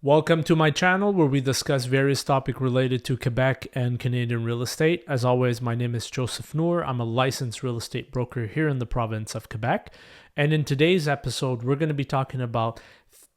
Welcome to my channel where we discuss various topics related to Quebec and Canadian real estate. As always, my name is Joseph Nour. I'm a licensed real estate broker here in the province of Quebec. And in today's episode, we're going to be talking about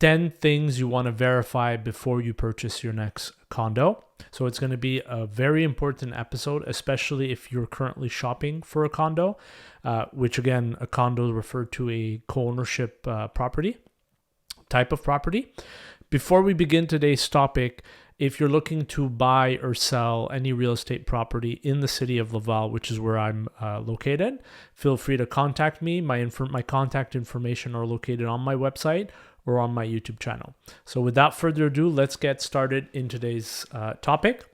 10 things you want to verify before you purchase your next condo. So it's going to be a very important episode, especially if you're currently shopping for a condo, which again, a condo is referred to a co-ownership type of property. Before we begin today's topic, if you're looking to buy or sell any real estate property in the city of Laval, which is where I'm located, feel free to contact me. My contact information are located on my website or on my YouTube channel. So without further ado, let's get started in today's topic.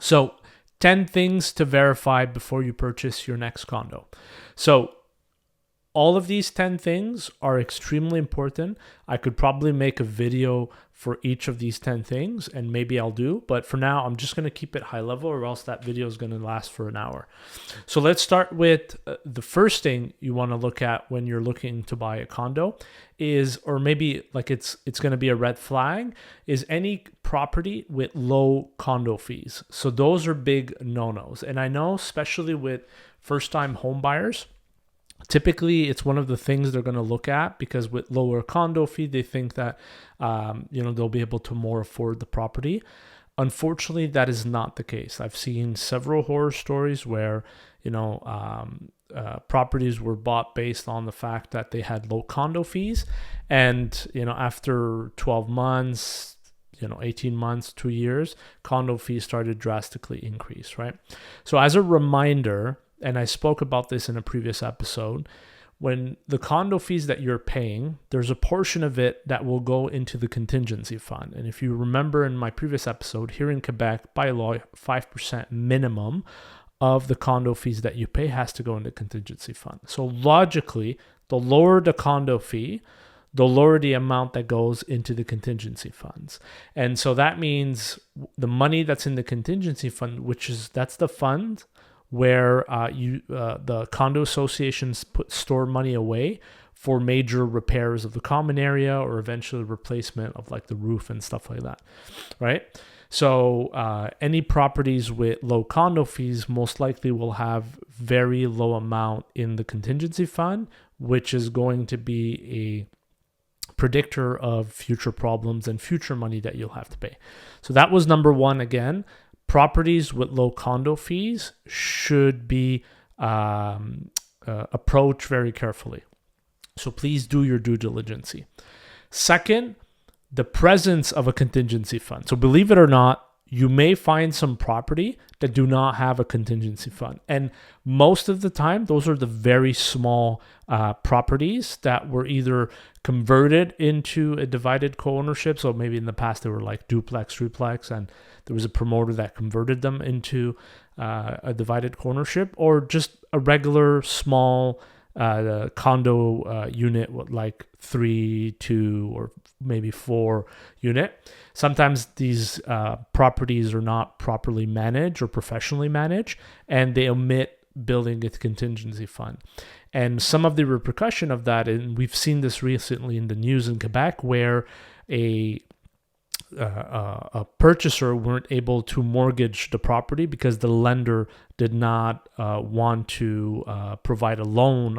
So 10 things to verify before you purchase your next condo. So all of these 10 things are extremely important. I could probably make a video for each of these 10 things, and maybe I'll do. But for now, I'm just going to keep it high level, or else that video is going to last for an hour. So let's start with the first thing you want to look at when you're looking to buy a condo is, or maybe like it's going to be a red flag, is any property with low condo fees. So those are big no-nos. And I know, especially with first-time home buyers, typically, it's one of the things they're going to look at because with lower condo fee, they think that they'll be able to more afford the property. Unfortunately, that is not the case. I've seen several horror stories where properties were bought based on the fact that they had low condo fees, and after 12 months, 18 months, 2 years, condo fees started drastically increase, right? So as a reminder, and I spoke about this in a previous episode, when the condo fees that you're paying, there's a portion of it that will go into the contingency fund. And if you remember in my previous episode, here in Quebec, by law, 5% minimum of the condo fees that you pay has to go into contingency fund. So logically, the lower the condo fee, the lower the amount that goes into the contingency funds. And so that means the money that's in the contingency fund, that's the fund where the condo associations store money away for major repairs of the common area or eventually replacement of like the roof and stuff like that, right? So any properties with low condo fees most likely will have very low amount in the contingency fund, which is going to be a predictor of future problems and future money that you'll have to pay. So that was number one again. Properties with low condo fees should be approached very carefully. So please do your due diligence. Second, the presence of a contingency fund. So believe it or not, you may find some property that do not have a contingency fund. And most of the time, those are the very small properties that were either converted into a divided co-ownership. So maybe in the past, they were like duplex, triplex, and there was a promoter that converted them into a divided co-ownership, or just a regular small condo unit with like 3, 2, or maybe 4 unit. Sometimes these properties are not properly managed or professionally managed, and they omit building a contingency fund. And some of the repercussion of that, and we've seen this recently in the news in Quebec, where a purchaser weren't able to mortgage the property because the lender did not want to provide a loan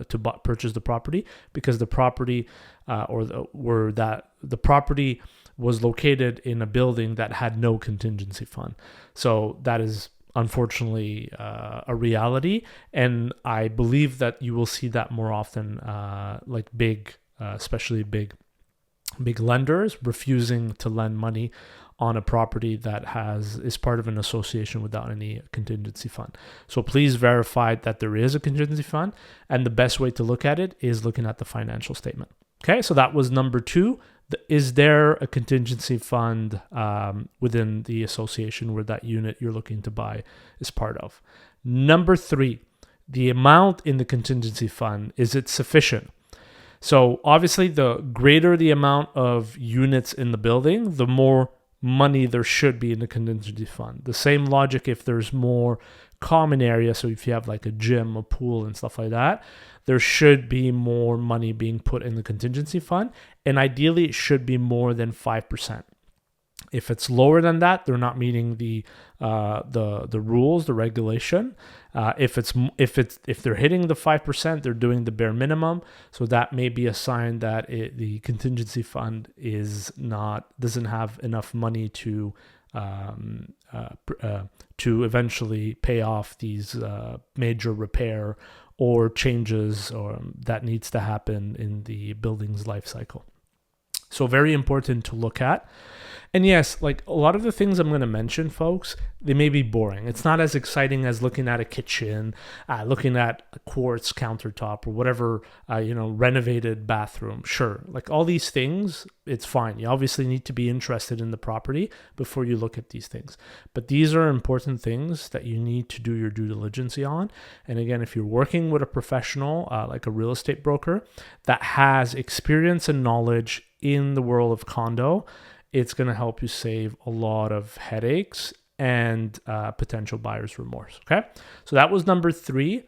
to purchase the property, because the property the property was located in a building that had no contingency fund. So that is unfortunately a reality, and I believe that you will see that more often, like especially big lenders refusing to lend money on a property that is part of an association without any contingency fund. So please verify that there is a contingency fund, and the best way to look at it is looking at the financial statement. Okay, so that was number 2. Is there a contingency fund within the association where that unit you're looking to buy is part of? Number 3, the amount in the contingency fund, is it sufficient? So obviously, the greater the amount of units in the building, the more money there should be in the contingency fund. The same logic if there's more common area, so if you have like a gym, a pool, and stuff like that, there should be more money being put in the contingency fund, and ideally it should be more than 5%. If it's lower than that, they're not meeting the rules, the regulation. If they're hitting the 5%, they're doing the bare minimum. So that may be a sign that the contingency fund doesn't have enough money to eventually pay off these major repair or changes that needs to happen in the building's life cycle. So very important to look at. And yes, like a lot of the things I'm going to mention, folks, they may be boring. It's not as exciting as looking at a kitchen, looking at a quartz countertop or whatever, renovated bathroom. Sure, like all these things, it's fine. You obviously need to be interested in the property before you look at these things. But these are important things that you need to do your due diligence on. And again, if you're working with a professional, like a real estate broker that has experience and knowledge in the world of condo, it's going to help you save a lot of headaches and potential buyer's remorse. Okay. So that was number 3.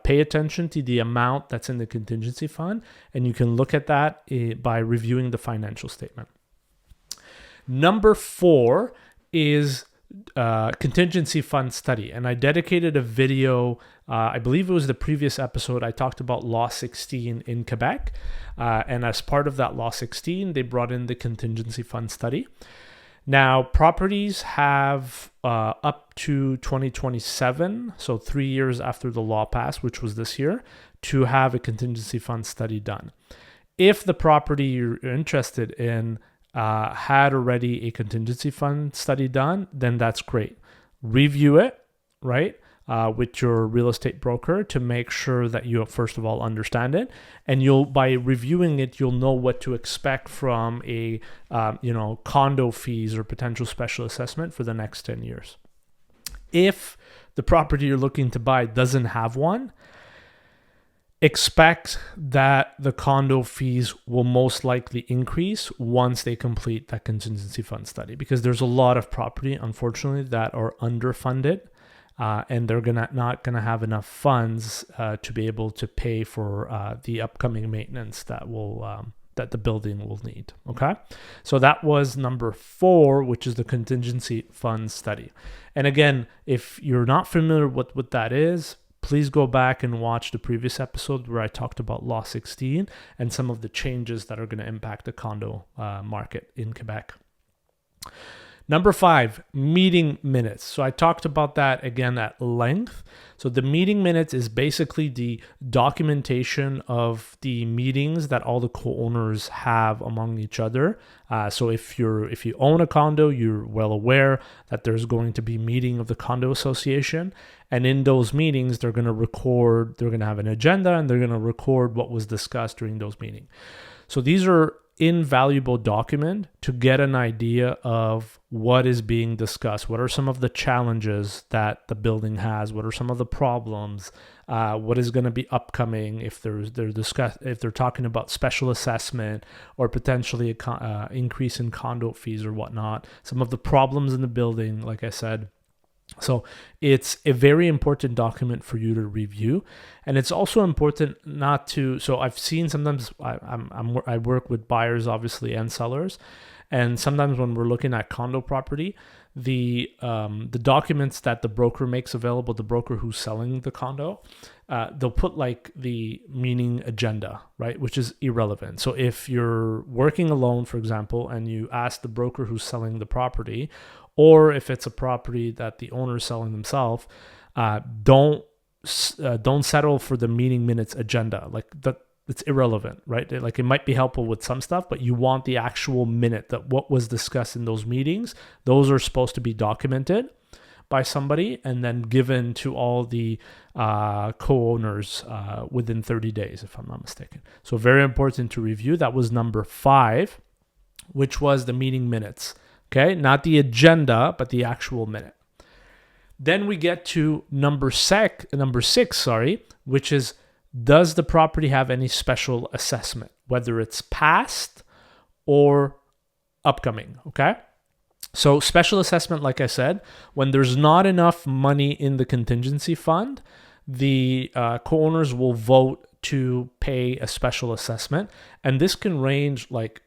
Pay attention to the amount that's in the contingency fund. And you can look at that by reviewing the financial statement. Number 4 is contingency fund study. And I dedicated a video, I believe it was the previous episode, I talked about Law 16 in Quebec. And as part of that Law 16, they brought in the contingency fund study. Now, properties have up to 2027, so 3 years after the law passed, which was this year, to have a contingency fund study done. If the property you're interested in had already a contingency fund study done, then that's great. Review it, right, with your real estate broker to make sure that you, first of all, understand it. And by reviewing it, you'll know what to expect from a, condo fees or potential special assessment for the next 10 years. If the property you're looking to buy doesn't have one, expect that the condo fees will most likely increase once they complete that contingency fund study, because there's a lot of property, unfortunately, that are underfunded, and they're not gonna have enough funds to be able to pay for the upcoming maintenance that the building will need. Okay, so that was number 4, which is the contingency fund study. And again, if you're not familiar with what that is, please go back and watch the previous episode where I talked about Law 16 and some of the changes that are going to impact the condo market in Quebec. Number 5, meeting minutes. So I talked about that again at length. So the meeting minutes is basically the documentation of the meetings that all the co-owners have among each other. So if you own a condo, you're well aware that there's going to be a meeting of the condo association. And in those meetings, they're going to have an agenda and they're going to record what was discussed during those meetings. So these are invaluable document to get an idea of what is being discussed. What are some of the challenges that the building has? What are some of the problems? What is going to be upcoming if they're talking about special assessment or potentially a increase in condo fees or whatnot? Some of the problems in the building, like I said. So it's a very important document for you to review, and it's also important not to. So I've seen sometimes I work with buyers, obviously, and sellers, and sometimes when we're looking at condo property, the documents that the broker makes available, the broker who's selling the condo, they'll put like the meeting agenda, right, which is irrelevant. So if you're working alone, for example, and you ask the broker who's selling the property, or if it's a property that the owner is selling themselves, don't settle for the meeting minutes agenda. Like that, it's irrelevant, right? Like it might be helpful with some stuff, but you want the actual minute that what was discussed in those meetings. Those are supposed to be documented by somebody and then given to all the co-owners within 30 days, if I'm not mistaken. So very important to review. That was number 5, which was the meeting minutes. Okay, not the agenda, but the actual minute. Then we get to number 6, which is, does the property have any special assessment, whether it's past or upcoming? Okay, So special assessment, like I said, when there's not enough money in the contingency fund, the co-owners will vote to pay a special assessment, and this can range like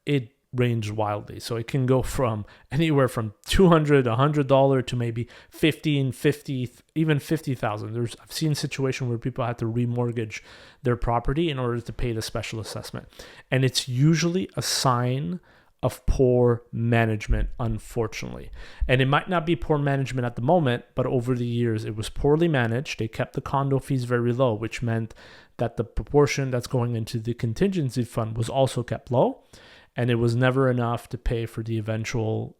it ranges wildly. So it can go from anywhere from $200, $100 to maybe $15, $50, even $50,000. I've seen situations where people had to remortgage their property in order to pay the special assessment, and it's usually a sign of poor management, unfortunately. And it might not be poor management at the moment, but over the years it was poorly managed. They kept the condo fees very low, which meant that the proportion that's going into the contingency fund was also kept low, and it was never enough to pay for the eventual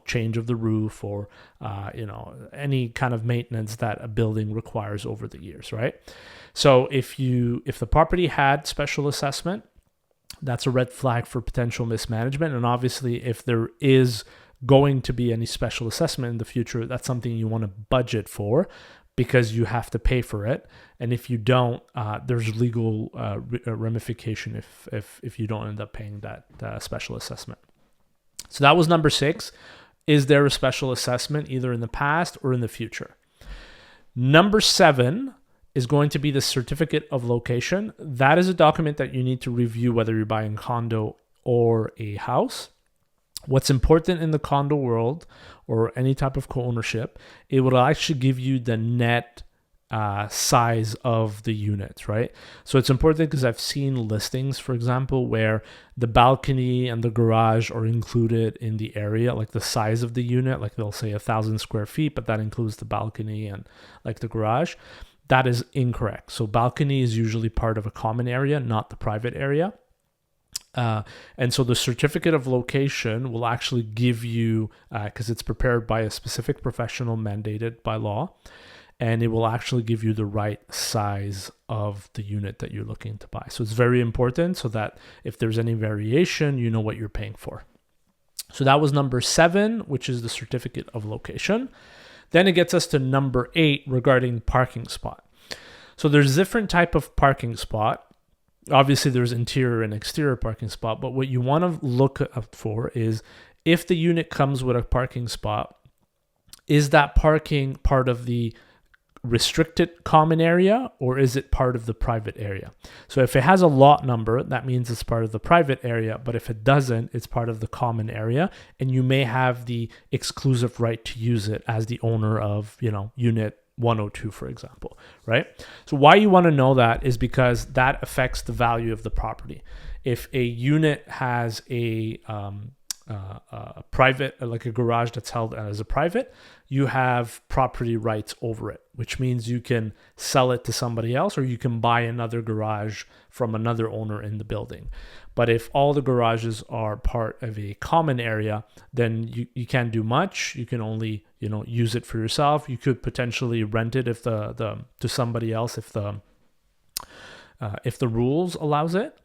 change of the roof or any kind of maintenance that a building requires over the years, right? So if the property had special assessment, that's a red flag for potential mismanagement. And obviously, if there is going to be any special assessment in the future, that's something you want to budget for, because you have to pay for it. And if you don't, there's legal ramification if you don't end up paying that special assessment. So that was number 6. Is there a special assessment either in the past or in the future? Number 7 is going to be the certificate of location. That is a document that you need to review whether you're buying a condo or a house. What's important in the condo world or any type of co-ownership, it will actually give you the net size of the unit, right? So it's important because I've seen listings, for example, where the balcony and the garage are included in the area, like the size of the unit, like they'll say 1,000 square feet, but that includes the balcony and like the garage. That is incorrect. So balcony is usually part of a common area, not the private area. And so the certificate of location will actually give you, because it's prepared by a specific professional mandated by law, and it will actually give you the right size of the unit that you're looking to buy. So it's very important so that if there's any variation, you know what you're paying for. So that was number 7, which is the certificate of location. Then it gets us to number 8 regarding parking spot. So there's different type of parking spot. Obviously, there's interior and exterior parking spot, but what you want to look up for is if the unit comes with a parking spot, is that parking part of the restricted common area or is it part of the private area? So if it has a lot number, that means it's part of the private area, but if it doesn't, it's part of the common area, and you may have the exclusive right to use it as the owner of, unit 102, for example, right? So why you want to know that is because that affects the value of the property. If a unit has a private, like a garage that's held as a private, you have property rights over it, which means you can sell it to somebody else or you can buy another garage from another owner in the building. But if all the garages are part of a common area, then you can't do much. You can only use it for yourself. You could potentially rent it if to somebody else if the rules allows it.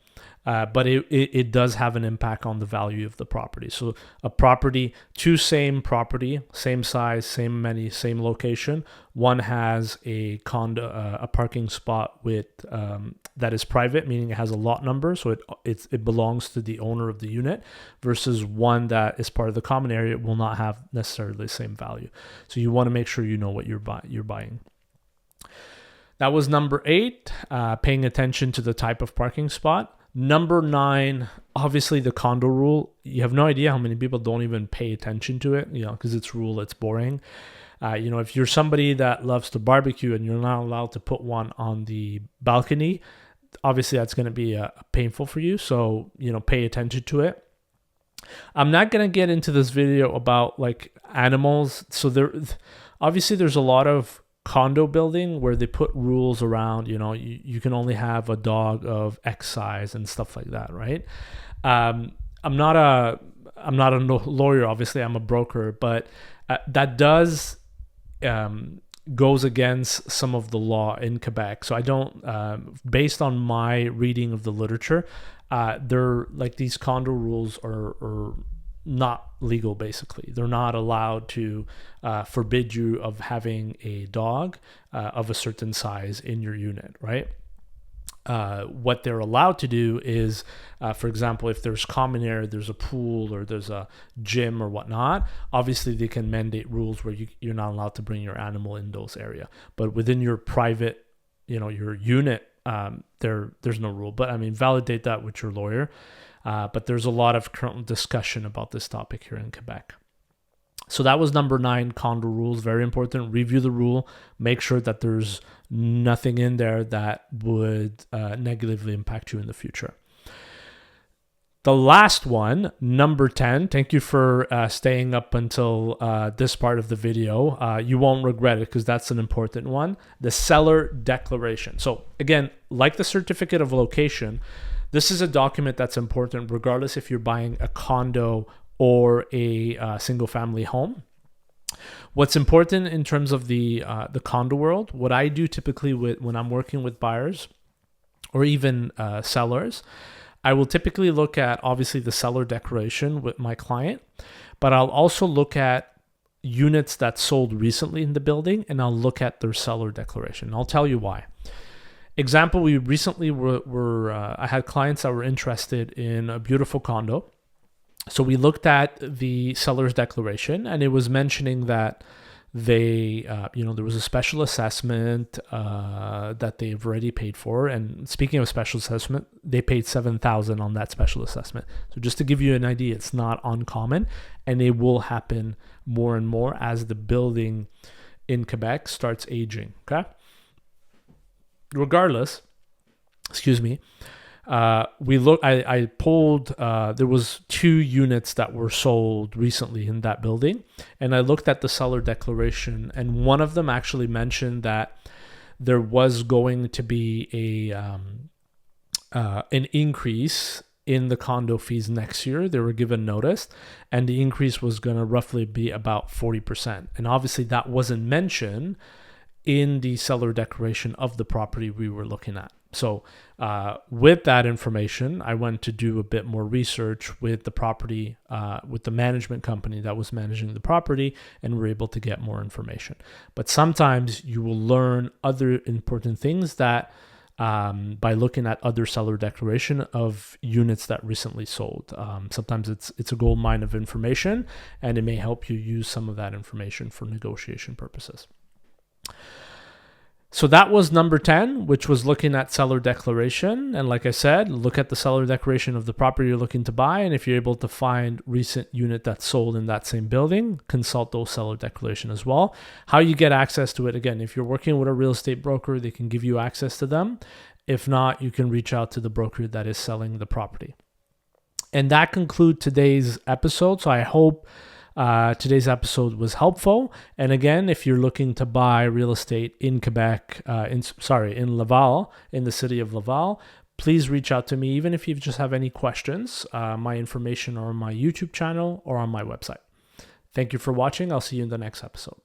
But it does have an impact on the value of the property. So a property, two same property, same size, same amenity, same location. One has a condo, a parking spot with that is private, meaning it has a lot number, so it belongs to the owner of the unit, versus one that is part of the common area. It will not have necessarily the same value. So you want to make sure you know what you're buying. That was number 8, paying attention to the type of parking spot. Number 9, obviously the condo rule. You have no idea how many people don't even pay attention to it, because it's rule, it's boring. If you're somebody that loves to barbecue and you're not allowed to put one on the balcony, obviously that's going to be painful for you. So, pay attention to it. I'm not going to get into this video about like animals. So there's a lot of condo building where they put rules around, you can only have a dog of X size and stuff like that, right? I'm not a lawyer, obviously. I'm a broker, but that does goes against some of the law in Quebec. So I don't, based on my reading of the literature, they're like these condo rules are not legal. Basically, they're not allowed to forbid you of having a dog of a certain size in your unit, right? what they're allowed to do is, for example, if there's common area, there's a pool or there's a gym or whatnot, obviously they can mandate rules where you're not allowed to bring your animal in those areas. But within your private, your unit, there's no rule. But I mean, validate that with your lawyer. But there's a lot of current discussion about this topic here in Quebec. So that was number 9, condo rules. Very important. Review the rule. Make sure that there's nothing in there that would negatively impact you in the future. The last one, number 10. Thank you for staying up until this part of the video. You won't regret it because that's an important one. The seller declaration. So again, like the certificate of location, this is a document that's important regardless if you're buying a condo or a single family home. What's important in terms of the condo world, what I do typically when I'm working with buyers or even sellers, I will typically look at obviously the seller declaration with my client, but I'll also look at units that sold recently in the building, and I'll look at their seller declaration. I'll tell you why. Example, we recently I had clients that were interested in a beautiful condo. So we looked at the seller's declaration, and it was mentioning that they, there was a special assessment that they've already paid for. And speaking of special assessment, they paid $7,000 on that special assessment. So just to give you an idea, it's not uncommon, and it will happen more and more as the building in Quebec starts aging. Okay. Regardless, I pulled, there was 2 units that were sold recently in that building, and I looked at the seller declaration, and one of them actually mentioned that there was going to be an increase in the condo fees next year. They were given notice, and the increase was going to roughly be about 40%. And obviously that wasn't mentioned in the seller declaration of the property we were looking at. So with that information, I went to do a bit more research with the property, with the management company that was managing the property, and we're able to get more information. But sometimes you will learn other important things that by looking at other seller declaration of units that recently sold. Sometimes it's a gold mine of information, and it may help you use some of that information for negotiation purposes. So that was number 10, which was looking at seller declaration. And like I said, look at the seller declaration of the property you're looking to buy. And if you're able to find recent unit that's sold in that same building, consult those seller declaration as well. How you get access to it, again, if you're working with a real estate broker, they can give you access to them. If not, you can reach out to the broker that is selling the property. And that concludes today's episode. So I hope today's episode was helpful. And again, if you're looking to buy real estate in Quebec, in Laval, in the city of Laval, please reach out to me, even if you just have any questions. My information are on my YouTube channel or on my website. Thank you for watching. I'll see you in the next episode.